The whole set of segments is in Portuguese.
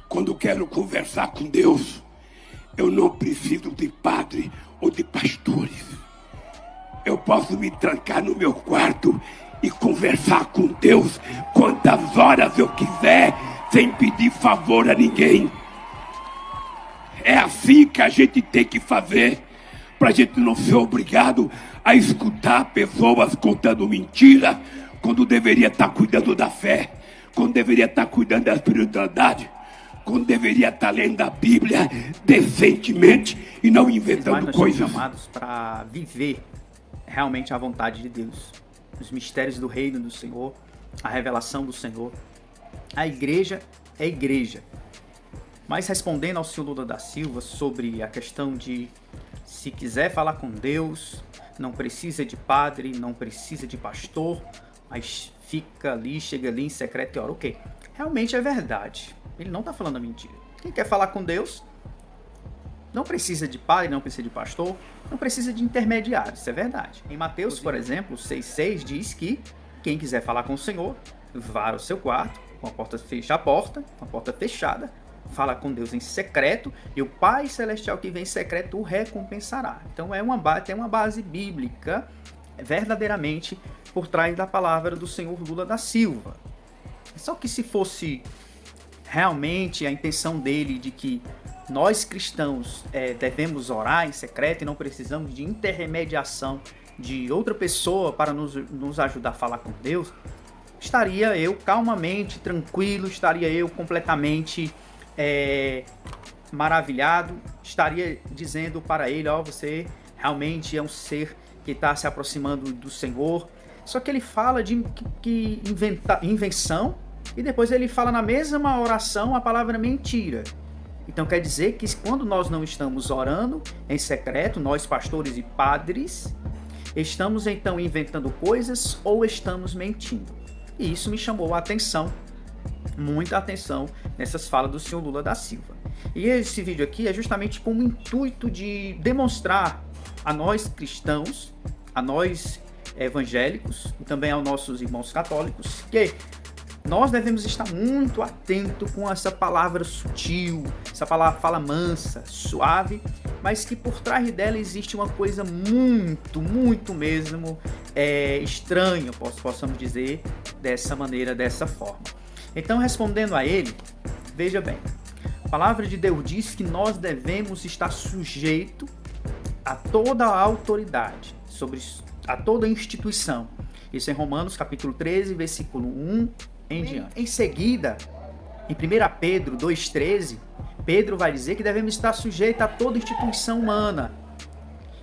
Quando quero conversar com Deus, eu não preciso de padre ou de pastores. Eu posso me trancar no meu quarto e conversar com Deus quantas horas eu quiser, sem pedir favor a ninguém. É assim que a gente tem que fazer, para a gente não ser obrigado a escutar pessoas contando mentira, quando deveria estar cuidando da fé, quando deveria estar cuidando da espiritualidade, quando deveria estar lendo a Bíblia decentemente e não inventando nós coisas. Somos chamados para viver realmente a vontade de Deus, os mistérios do reino do Senhor, a revelação do Senhor. A igreja é igreja. Mas respondendo ao senhor Lula da Silva sobre a questão de se quiser falar com Deus, não precisa de padre, não precisa de pastor, mas fica ali, chega ali em secreto e ora. Ok, realmente é verdade. Ele não está falando a mentira. Quem quer falar com Deus não precisa de padre, não precisa de pastor, não precisa de intermediário, isso é verdade. Em Mateus, por exemplo, 6,6 diz que quem quiser falar com o Senhor, vá ao seu quarto, com a porta fechada, fala com Deus em secreto, e o Pai Celestial que vem em secreto o recompensará. Então tem uma base bíblica verdadeiramente por trás da palavra do senhor Lula da Silva. Só que se fosse realmente a intenção dele de que nós cristãos devemos orar em secreto e não precisamos de intermediação de outra pessoa para nos ajudar a falar com Deus, estaria eu calmamente, tranquilo, estaria eu completamente maravilhado, estaria dizendo para ele, você realmente é um ser que está se aproximando do Senhor. Só que ele fala de invenção e depois ele fala na mesma oração a palavra mentira. Então quer dizer que quando nós não estamos orando em secreto, nós pastores e padres, estamos então inventando coisas ou estamos mentindo. E isso me chamou a atenção, muita atenção, nessas falas do senhor Lula da Silva. E esse vídeo aqui é justamente com o intuito de demonstrar a nós cristãos, a nós evangélicos e também aos nossos irmãos católicos que nós devemos estar muito atentos com essa palavra sutil, essa palavra fala mansa, suave, mas que por trás dela existe uma coisa muito, muito mesmo estranha, possamos dizer dessa maneira, dessa forma. Então, respondendo a ele, veja bem, a palavra de Deus diz que nós devemos estar sujeitos a toda a autoridade, a toda a instituição. Isso é em Romanos capítulo 13, versículo 1 em diante. Em seguida, em 1 Pedro 2,13, Pedro vai dizer que devemos estar sujeitos a toda instituição humana.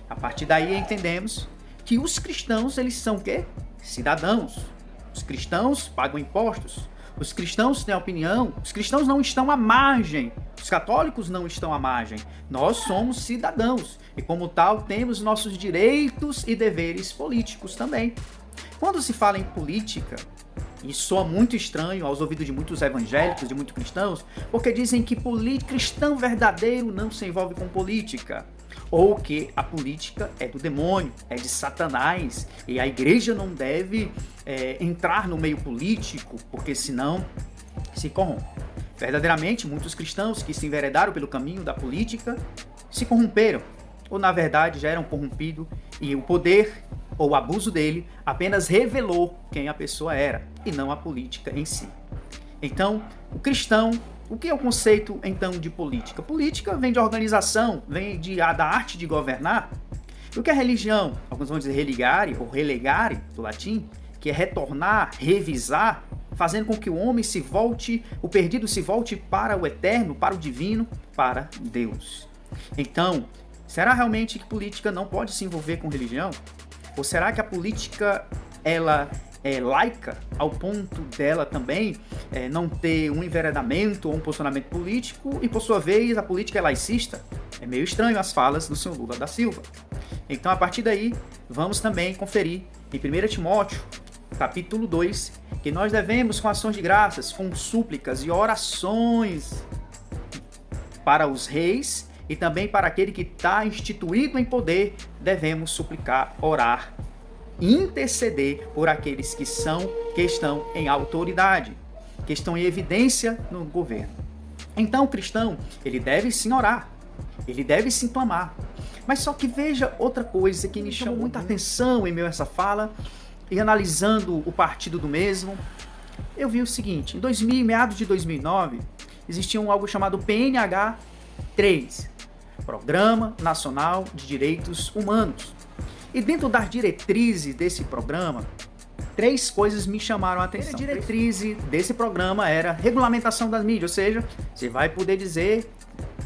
A partir daí entendemos que os cristãos, eles são o quê? Cidadãos. Os cristãos pagam impostos. Os cristãos têm opinião. Os cristãos não estão à margem. Os católicos não estão à margem. Nós somos cidadãos. E como tal, temos nossos direitos e deveres políticos também. Quando se fala em política, e soa muito estranho aos ouvidos de muitos evangélicos, de muitos cristãos, porque dizem que cristão verdadeiro não se envolve com política. Ou que a política é do demônio, é de Satanás, e a igreja não deve entrar no meio político, porque senão se corrompe. Verdadeiramente, muitos cristãos que se enveredaram pelo caminho da política se corromperam, ou na verdade já eram corrompidos, e o poder ou o abuso dele apenas revelou quem a pessoa era, e não a política em si. Então, o cristão, o que é o conceito então de política? Política vem de organização, vem da arte de governar. E o que é religião? Alguns vão dizer religare ou relegare, do latim, que é retornar, revisar, fazendo com que o homem se volte, o perdido se volte para o eterno, para o divino, para Deus. Então, será realmente que política não pode se envolver com religião? Ou será que a política ela é laica ao ponto dela também não ter um enveredamento ou um posicionamento político e, por sua vez, a política é laicista? É meio estranho as falas do senhor Lula da Silva. Então, a partir daí, vamos também conferir em 1 Timóteo, capítulo 2, que nós devemos, com ações de graças, com súplicas e orações para os reis e também para aquele que está instituído em poder, devemos suplicar, orar, interceder por aqueles que estão em autoridade, que estão em evidência no governo. Então o cristão, ele deve sim orar, ele deve sim clamar. Mas só que veja outra coisa que me chamou muita atenção em meio a essa fala, e analisando o partido do mesmo, eu vi o seguinte: em meados de 2009, existia algo chamado PNH 3, Programa Nacional de Direitos Humanos. E dentro das diretrizes desse programa, 3 coisas me chamaram a atenção. A diretriz desse programa era regulamentação das mídias, ou seja, você vai poder dizer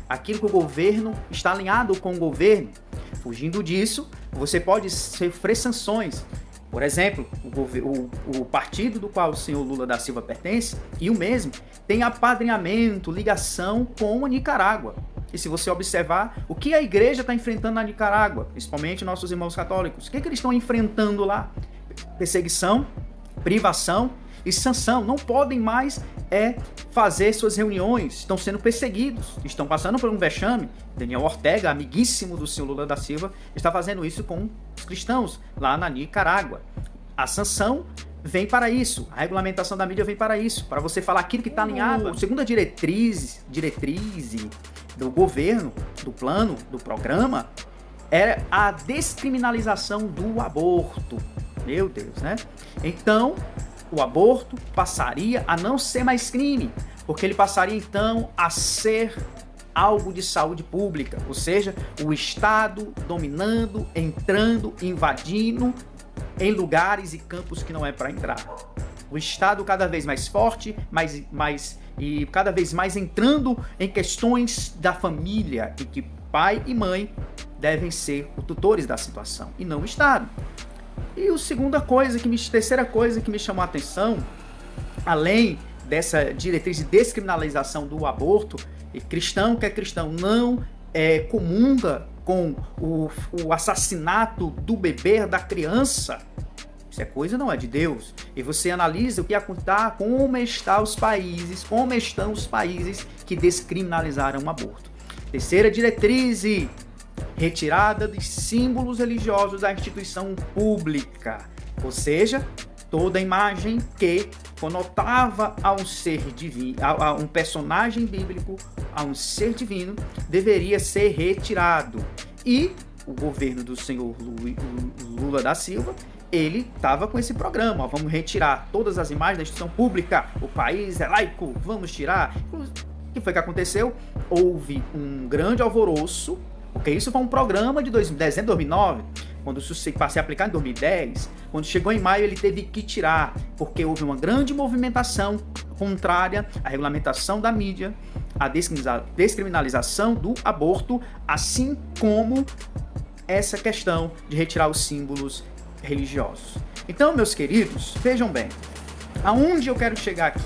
aquilo que o governo está alinhado com o governo. Fugindo disso, você pode sofrer sanções. Por exemplo, o partido do qual o senhor Lula da Silva pertence, e o mesmo, tem apadrinhamento, ligação com a Nicarágua. E se você observar, o que a igreja está enfrentando na Nicarágua, principalmente nossos irmãos católicos, o que eles estão enfrentando lá? Perseguição, privação e sanção. Não podem mais fazer suas reuniões, estão sendo perseguidos, estão passando por um vexame. Daniel Ortega, amiguíssimo do senhor Lula da Silva, está fazendo isso com os cristãos lá na Nicarágua. A sanção vem para isso, a regulamentação da mídia vem para isso, para você falar aquilo que está alinhado. A segunda diretriz do governo, do plano, do programa, era a descriminalização do aborto. Meu Deus, né? Então, o aborto passaria a não ser mais crime, porque ele passaria então a ser algo de saúde pública, ou seja, o Estado dominando, entrando, invadindo em lugares e campos que não é para entrar. O Estado cada vez mais forte, e cada vez mais entrando em questões da família, e que pai e mãe devem ser os tutores da situação, e não o Estado. E a terceira coisa que me chamou a atenção, além dessa diretriz de descriminalização do aborto, e cristão que é cristão não comunga com o assassinato do bebê, da criança, isso é coisa não é de Deus. E você analisa o que acontece, como estão os países que descriminalizaram o aborto. Terceira diretriz: retirada de símbolos religiosos da instituição pública, ou seja, toda imagem que conotava a um ser divino, a um personagem bíblico, a um ser divino, deveria ser retirado. E o governo do senhor Lula da Silva, ele estava com esse programa: vamos retirar todas as imagens da instituição pública, o país é laico, vamos tirar. O que foi que aconteceu? Houve um grande alvoroço, porque isso foi um programa de dezembro de 2009, quando se passou a aplicar em 2010, quando chegou em maio ele teve que tirar, porque houve uma grande movimentação contrária à regulamentação da mídia, à descriminalização do aborto, assim como essa questão de retirar os símbolos religiosos. Então, meus queridos, vejam bem, aonde eu quero chegar aqui?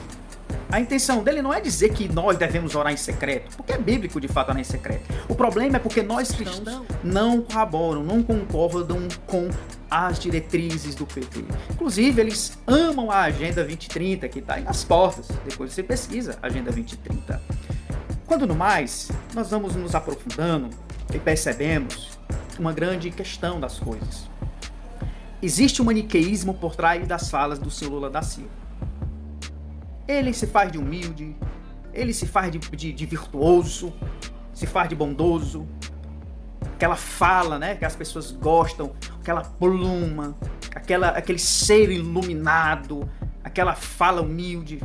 A intenção dele não é dizer que nós devemos orar em secreto, porque é bíblico de fato orar em secreto. O problema é porque nós cristãos não corroboram, não concordam com as diretrizes do PT. Inclusive, eles amam a Agenda 2030, que está aí nas portas. Depois você pesquisa a Agenda 2030. Quando no mais, nós vamos nos aprofundando e percebemos uma grande questão das coisas. Existe um maniqueísmo por trás das falas do senhor Lula da Silva. Ele se faz de humilde, ele se faz de virtuoso, se faz de bondoso. Aquela fala, né, que as pessoas gostam, aquela pluma, aquele ser iluminado, aquela fala humilde,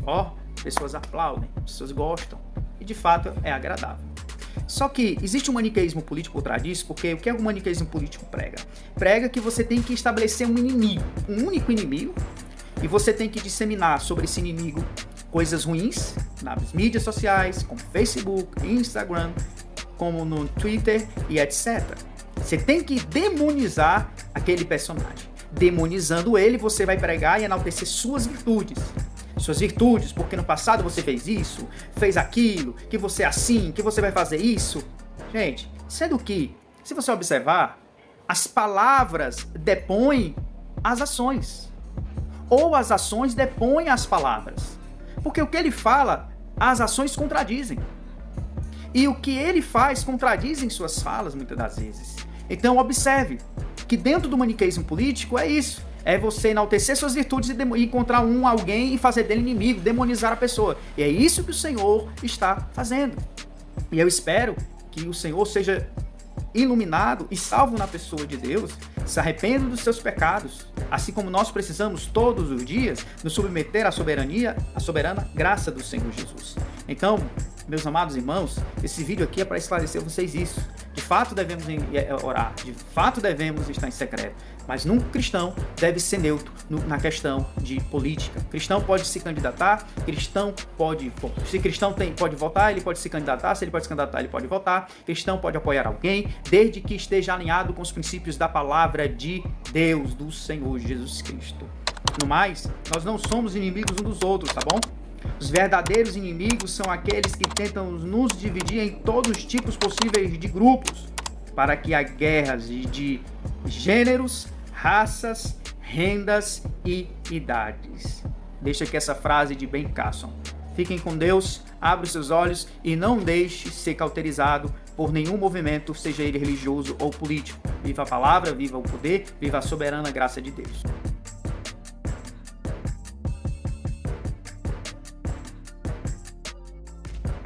pessoas aplaudem, pessoas gostam, e de fato é agradável. Só que existe um maniqueísmo político por trás disso, porque o que o maniqueísmo político prega? Prega que você tem que estabelecer um inimigo, um único inimigo, e você tem que disseminar sobre esse inimigo coisas ruins nas mídias sociais, como Facebook, Instagram, como no Twitter e etc. Você tem que demonizar aquele personagem. Demonizando ele, você vai pregar e enaltecer suas virtudes. Suas virtudes, porque no passado você fez isso, fez aquilo, que você é assim, que você vai fazer isso. Gente, sendo que, se você observar, as palavras depõem as ações. Ou as ações depõem as palavras. Porque o que ele fala, as ações contradizem. E o que ele faz contradizem suas falas, muitas das vezes. Então observe que dentro do maniqueísmo político é isso. é você enaltecer suas virtudes e encontrar alguém e fazer dele inimigo, demonizar a pessoa. E é isso que o Senhor está fazendo. E eu espero que o Senhor seja iluminado e salvo na pessoa de Deus, se arrependa dos seus pecados, assim como nós precisamos todos os dias nos submeter à soberana graça do Senhor Jesus. Então, meus amados irmãos, esse vídeo aqui é para esclarecer a vocês isso. De fato devemos orar, de fato devemos estar em secreto, mas num cristão deve ser neutro na questão de política. Cristão pode se candidatar, se cristão pode votar, ele pode se candidatar, se ele pode se candidatar, ele pode votar, cristão pode apoiar alguém, desde que esteja alinhado com os princípios da palavra de Deus, do Senhor Jesus Cristo. No mais, nós não somos inimigos uns dos outros, tá bom? Os verdadeiros inimigos são aqueles que tentam nos dividir em todos os tipos possíveis de grupos, para que há guerras de gêneros, raças, rendas e idades. Deixa aqui essa frase de Ben Carson. Fiquem com Deus, abra os seus olhos e não deixe ser cauterizado por nenhum movimento, seja ele religioso ou político. Viva a palavra, viva o poder, viva a soberana graça de Deus.